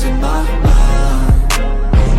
losing my mind.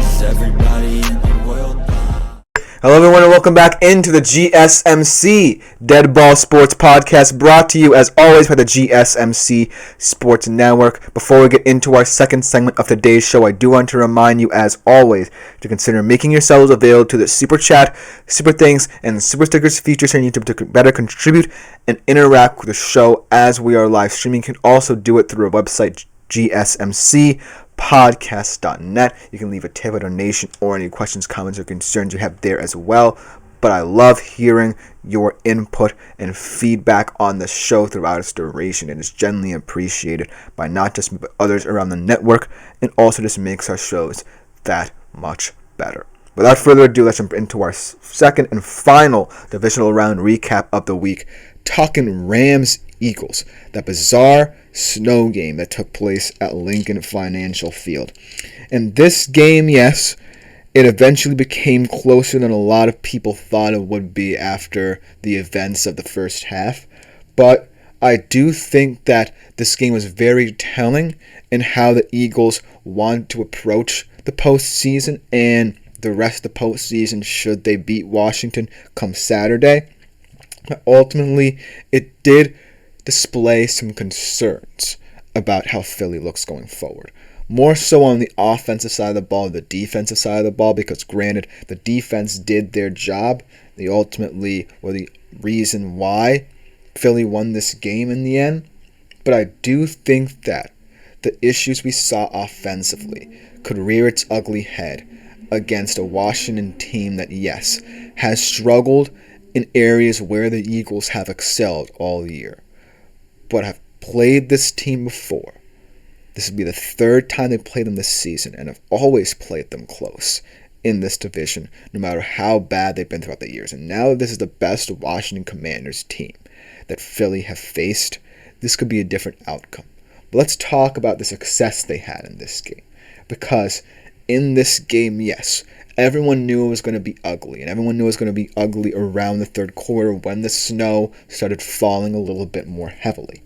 Is everybody in the world blind? Hello everyone and welcome back into the GSMC Dead Ball Sports Podcast, brought to you as always by the GSMC Sports Network. Before we get into our second segment of today's show, I do want to remind you as always to consider making yourselves available to the Super Chat, Super Things, and Super Stickers features on YouTube to better contribute and interact with the show as we are live streaming. You can also do it through our website, GSMCpodcast.net. You can leave a tip, a donation, or any questions, comments, or concerns you have there as well. But I love hearing your input and feedback on the show throughout its duration. It is genuinely appreciated by not just me, but others around the network, and also just makes our shows that much better. Without further ado, let's jump into our second and final divisional round recap of the week, talking Rams-Eagles, that bizarre snow game that took place at Lincoln Financial Field. And this game, yes, it eventually became closer than a lot of people thought it would be after the events of the first half. But I do think that this game was very telling in how the Eagles want to approach the postseason and the rest of the postseason should they beat Washington come Saturday. Ultimately, it did display some concerns about how Philly looks going forward. More so on the offensive side of the ball, the defensive side of the ball, because granted, the defense did their job. They ultimately were the reason why Philly won this game in the end. But I do think that the issues we saw offensively could rear its ugly head against a Washington team that, yes, has struggled in areas where the Eagles have excelled all year, but have played this team before. This would be the third time they played them this season, and have always played them close in this division, no matter how bad they've been throughout the years. And now that this is the best Washington Commanders team that Philly have faced, this could be a different outcome. But let's talk about the success they had in this game, because in this game, yes, everyone knew it was going to be ugly, and everyone knew it was going to be ugly around the third quarter when the snow started falling a little bit more heavily.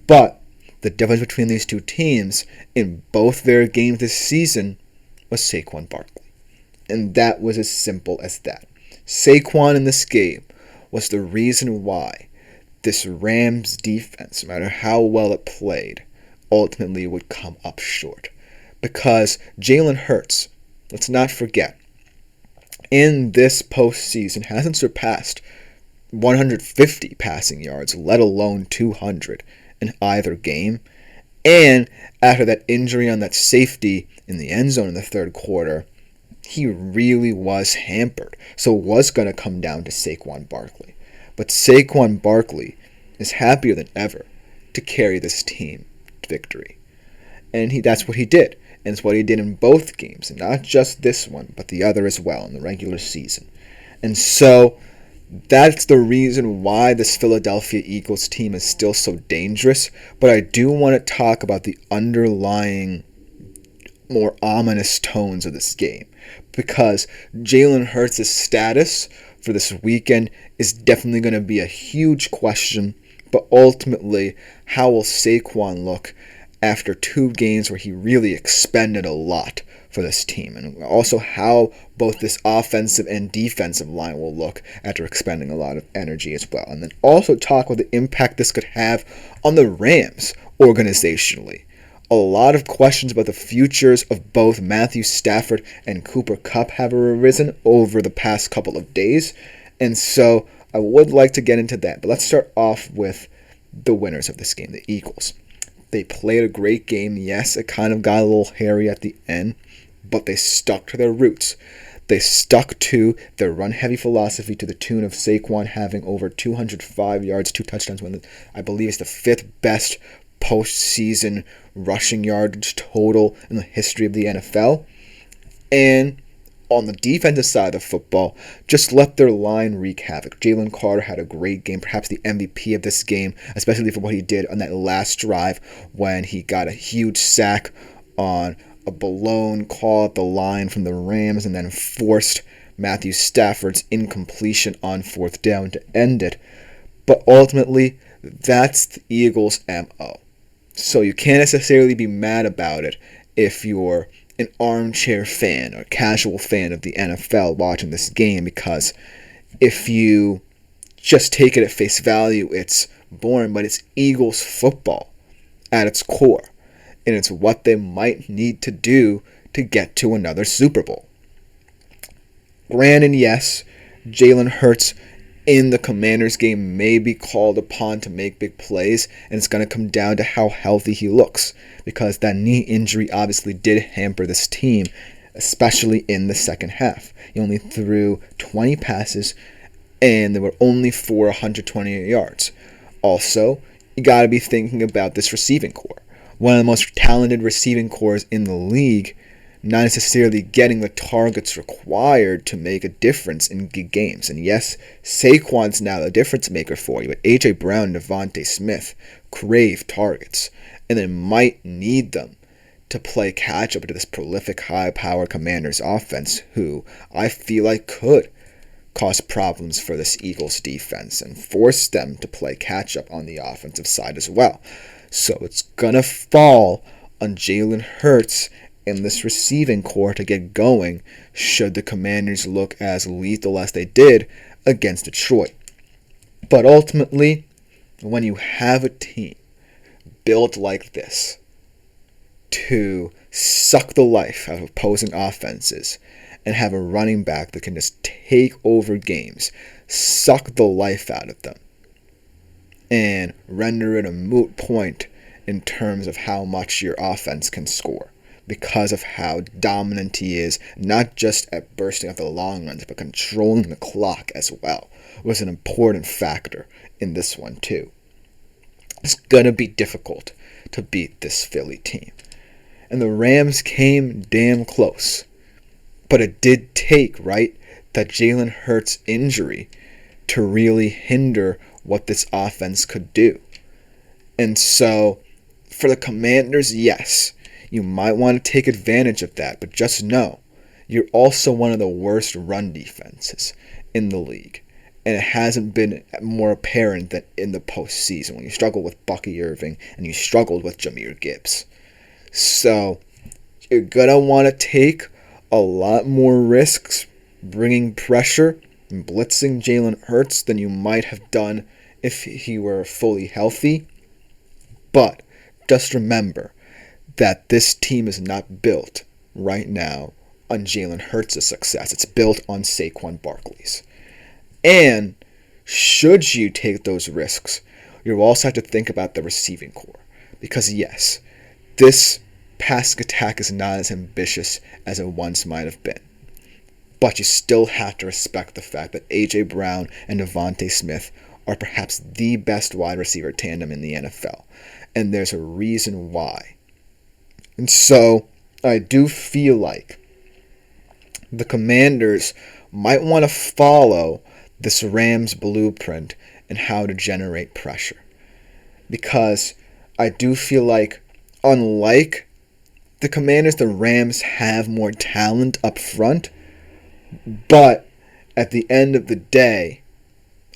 But the difference between these two teams in both their games this season was Saquon Barkley. And that was as simple as that. Saquon in this game was the reason why this Rams defense, no matter how well it played, ultimately would come up short. Because Jalen Hurts, let's not forget, in this postseason hasn't surpassed 150 passing yards, let alone 200 in either game. And after that injury on that safety in the end zone in the third quarter, he really was hampered. So it was going to come down to Saquon Barkley. But Saquon Barkley is happier than ever to carry this team to victory. And that's what he did. And it's what he did in both games. And not just this one, but the other as well in the regular season. And so that's the reason why this Philadelphia Eagles team is still so dangerous. But I do want to talk about the underlying, more ominous tones of this game. Because Jalen Hurts' status for this weekend is definitely going to be a huge question. But ultimately, how will Saquon look after two games where he really expended a lot for this team? And also how both this offensive and defensive line will look after expending a lot of energy as well. And then also talk about the impact this could have on the Rams organizationally. A lot of questions about the futures of both Matthew Stafford and Cooper Kupp have arisen over the past couple of days. And so I would like to get into that. But let's start off with the winners of this game, the Eagles. They played a great game. Yes, it kind of got a little hairy at the end, but they stuck to their roots. They stuck to their run-heavy philosophy to the tune of Saquon having over 205 yards, 2 touchdowns, when I believe it's the 5th best postseason rushing yardage total in the history of the NFL. And on the defensive side of football, just let their line wreak havoc. Jalen Carter had a great game, perhaps the MVP of this game, especially for what he did on that last drive when he got a huge sack on a blown call at the line from the Rams and then forced Matthew Stafford's incompletion on 4th down to end it. But ultimately, that's the Eagles' MO. So you can't necessarily be mad about it if you're an armchair fan or casual fan of the NFL watching this game, because if you just take it at face value, it's boring, but it's Eagles football at its core, and it's what they might need to do to get to another Super Bowl. Granted, yes, Jalen Hurts in the Commanders game may be called upon to make big plays, and it's going to come down to how healthy he looks, because that knee injury obviously did hamper this team, especially in the second half. He only threw 20 passes, and they were only for 128 yards. Also, you got to be thinking about this receiving core. One of the most talented receiving cores in the league, not necessarily getting the targets required to make a difference in games. And yes, Saquon's now the difference maker for you, but A.J. Brown and Devontae Smith crave targets, and they might need them to play catch-up to this prolific, high-power Commanders offense, who I feel like could cause problems for this Eagles defense and force them to play catch-up on the offensive side as well. So it's going to fall on Jalen Hurts and this receiving core to get going should the Commanders look as lethal as they did against Detroit. But ultimately, when you have a team built like this to suck the life out of opposing offenses and have a running back that can just take over games, suck the life out of them, and render it a moot point in terms of how much your offense can score, because of how dominant he is, not just at bursting out the long runs, but controlling the clock as well, was an important factor in this one too. It's going to be difficult to beat this Philly team. And the Rams came damn close. But it did take, right, that Jalen Hurts injury to really hinder what this offense could do. And so, for the Commanders, yes, you might want to take advantage of that, but just know, you're also one of the worst run defenses in the league. And it hasn't been more apparent than in the postseason, when you struggled with Bucky Irving and you struggled with Jahmyr Gibbs. So, you're going to want to take a lot more risks bringing pressure and blitzing Jalen Hurts than you might have done if he were fully healthy. But just remember that this team is not built right now on Jalen Hurts' success. It's built on Saquon Barkley's. And should you take those risks, you also have to think about the receiving core. Because yes, this pass attack is not as ambitious as it once might have been. But you still have to respect the fact that A.J. Brown and Devontae Smith are perhaps the best wide receiver tandem in the NFL. And there's a reason why. And so, I do feel like the Commanders might want to follow this Rams blueprint in how to generate pressure. Because I do feel like, unlike the Commanders, the Rams have more talent up front. But at the end of the day,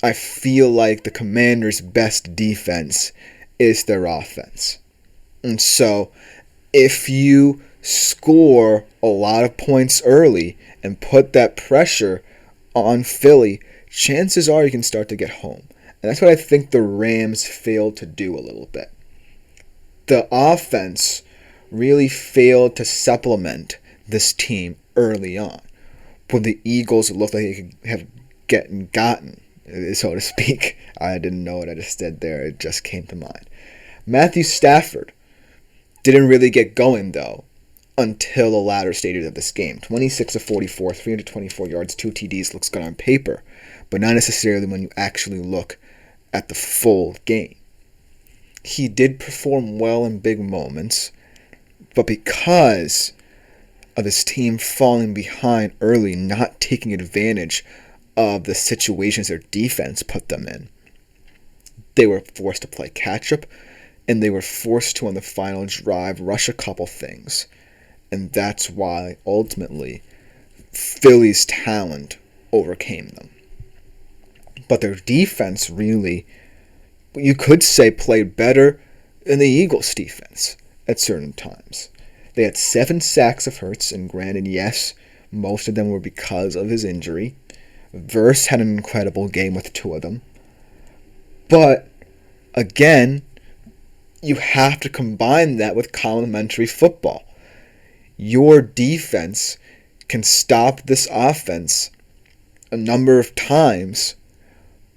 I feel like the Commanders' best defense is their offense. And so, if you score a lot of points early and put that pressure on Philly, chances are you can start to get home. And that's what I think the Rams failed to do a little bit. The offense really failed to supplement this team early on, when the Eagles looked like they could have gotten, so to speak. I didn't know what I just said there. It just came to mind. Matthew Stafford didn't really get going, though, until the latter stages of this game. 26 of 44, 324 yards, 2 TDs looks good on paper, but not necessarily when you actually look at the full game. He did perform well in big moments, but because of his team falling behind early, not taking advantage of the situations their defense put them in, they were forced to play catch-up, and they were forced to, on the final drive, rush a couple things. And that's why, ultimately, Philly's talent overcame them. But their defense really, you could say, played better than the Eagles' defense at certain times. They had 7 sacks of Hurts, and granted, yes, most of them were because of his injury. Verse had an incredible game with 2 of them. But, again, you have to combine that with complementary football. Your defense can stop this offense a number of times,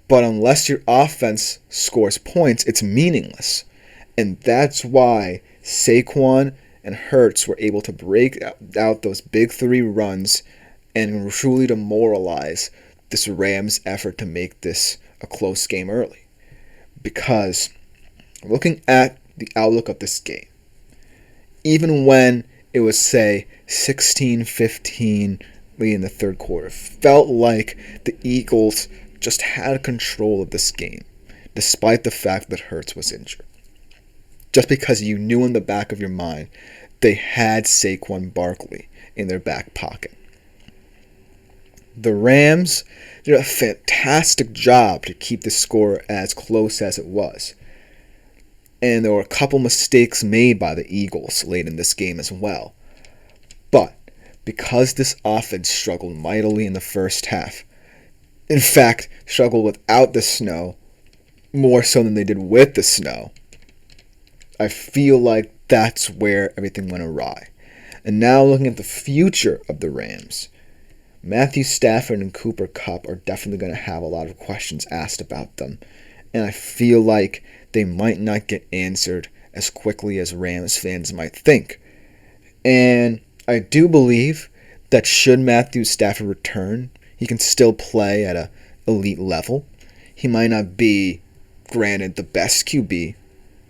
but unless your offense scores points, it's meaningless. And that's why Saquon and Hurts were able to break out those big 3 runs and truly demoralize this Rams effort to make this a close game early. Because looking at the outlook of this game, even when it was, say, 16-15 in the third quarter, felt like the Eagles just had control of this game, despite the fact that Hurts was injured. Just because you knew in the back of your mind they had Saquon Barkley in their back pocket. The Rams did a fantastic job to keep the score as close as it was. And there were a couple mistakes made by the Eagles late in this game as well. But because this offense struggled mightily in the first half, in fact, struggled without the snow more so than they did with the snow, I feel like that's where everything went awry. And now looking at the future of the Rams, Matthew Stafford and Cooper Kupp are definitely going to have a lot of questions asked about them. And I feel like they might not get answered as quickly as Rams fans might think. And I do believe that should Matthew Stafford return, he can still play at an elite level. He might not be, granted, the best QB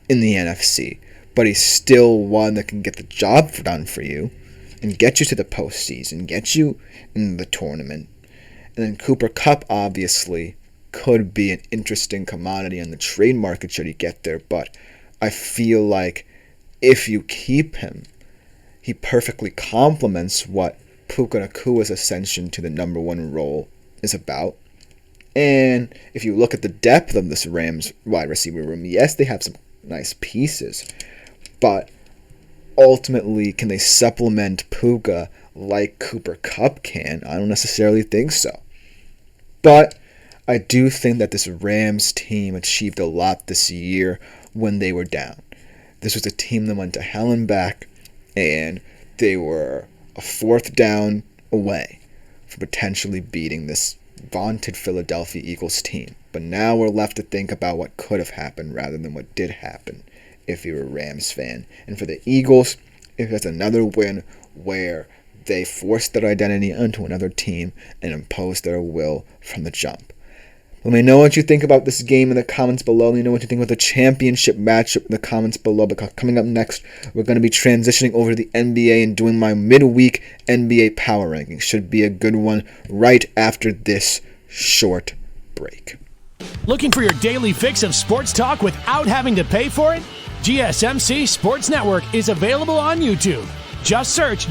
in the NFC, but he's still one that can get the job done for you and get you to the postseason, get you in the tournament. And then Cooper Kupp obviously could be an interesting commodity on the trade market should he get there, but I feel like if you keep him, he perfectly complements what Puka Nakua's ascension to the number 1 role is about. And if you look at the depth of this Rams wide receiver room, yes, they have some nice pieces, but ultimately, can they supplement Puka like Cooper Kupp can? I don't necessarily think so. But I do think that this Rams team achieved a lot this year when they were down. This was a team that went to hell and back, and they were a 4th down away from potentially beating this vaunted Philadelphia Eagles team. But now we're left to think about what could have happened rather than what did happen if you're a Rams fan. And for the Eagles, if it's another win where they forced their identity onto another team and imposed their will from the jump. Let me know what you think about this game in the comments below. Let me know what you think about the championship matchup in the comments below, because coming up next, we're going to be transitioning over to the NBA and doing my midweek NBA power ranking. Should be a good one right after this short break. Looking for your daily fix of sports talk without having to pay for it? GSMC Sports Network is available on YouTube. Just search